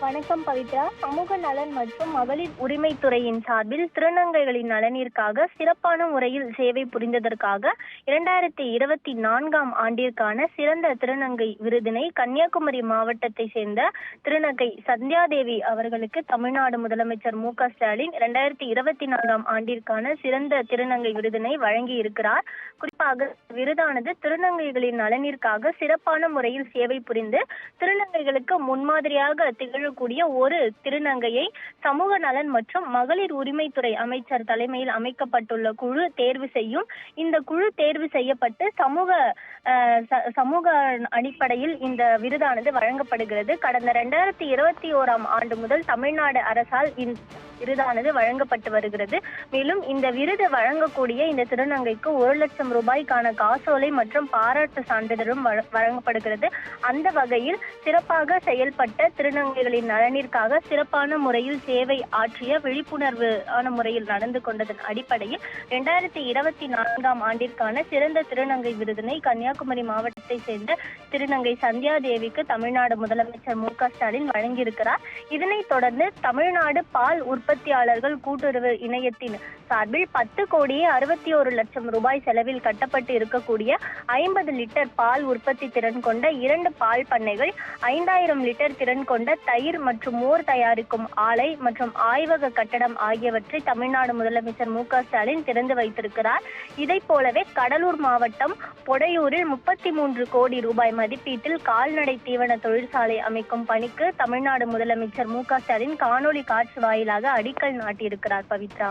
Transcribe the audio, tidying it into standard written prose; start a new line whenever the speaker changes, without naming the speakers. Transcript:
வணக்கம் பவித்ரா. சமூக நலன் மற்றும் மகளிர் உரிமைத்துறையின் சார்பில் திருநங்கைகளின் நலனிற்காக சிறப்பான முறையில் சேவை புரிந்ததற்காக 2024ஆம் ஆண்டிற்கான சிறந்த திருநங்கை விருதினை கன்னியாகுமரி மாவட்டத்தை சேர்ந்த திருநங்கை சந்தியாதேவி அவர்களுக்கு தமிழ்நாடு முதலமைச்சர் மு.க.ஸ்டாலின் 2024ஆம் ஆண்டிற்கான சிறந்த திருநங்கை விருதினை வழங்கி இருக்கிறார். குறிப்பாக விருதானது திருநங்கைகளின் நலனிற்காக சிறப்பான முறையில் சேவை புரிந்து திருநங்கைகளுக்கு முன்மாதிரியாக திகழக்கூடிய ஒரு திருநங்கையை சமூக நலன் மற்றும் மகளிர் உரிமைத்துறை அமைச்சர் தலைமையில் அமைக்கப்பட்டுள்ள குழு தேர்வு செய்யும். இந்த குழு தேர்வு செய்யப்பட்டு சமூக அடிப்படையில் இந்த விருதானது வழங்கப்படுகிறது. கடந்த 2021ஆம் ஆண்டு முதல் தமிழ்நாடு அரசால் விருதானது வழங்கப்பட்டு வருகிறது. மேலும் இந்த விருது வழங்கக்கூடிய இந்த திருநங்கைக்கு 1 லட்சம் ரூபாய்க்கான காசோலை மற்றும் பாராட்டு சான்றிதழும் வழங்கப்படுகிறது. அந்த வகையில் சிறப்பாக செயல்பட்ட திருநங்கைகளின் நலனிற்காக சிறப்பான முறையில் சேவை ஆற்றிய விழிப்புணர்வு முறையில் நடந்து கொண்டதன் அடிப்படையில் 2024ஆம் ஆண்டிற்கான சிறந்த திருநங்கை விருதினை கன்னியாகுமரி மாவட்டத்தை சேர்ந்த திருநங்கை சந்தியாதேவிக்கு தமிழ்நாடு முதலமைச்சர் மு.க.ஸ்டாலின் வழங்கியிருக்கிறார். இதனைத் தொடர்ந்து தமிழ்நாடு பால் உற்பத்தியாளர்கள் கூட்டுறவு இணையத்தின் சார்பில் 10,61,00,000 ரூபாய் செலவில் கட்டப்பட்டு இருக்கக்கூடிய 50 லிட்டர் பால் உற்பத்தி திறன் கொண்ட 2 பால் பண்ணைகள், 5000 லிட்டர் திறன் கொண்ட தயிர் மற்றும் மோர் தயாரிக்கும் ஆலை மற்றும் ஆய்வக கட்டடம் ஆகியவற்றை தமிழ்நாடு முதலமைச்சர் மு.க.ஸ்டாலின் திறந்து வைத்திருக்கிறார். இதை போலவே கடலூர் மாவட்டம் பொடையூரில் 33 கோடி ரூபாய் மதிப்பீட்டில் கால்நடை தீவன தொழிற்சாலை அமைக்கும் பணிக்கு தமிழ்நாடு முதலமைச்சர் மு.க.ஸ்டாலின் காணொலி காட்சி வாயிலாக அடிக்கல் நாட்டியிருக்கிறார். பவித்ரா.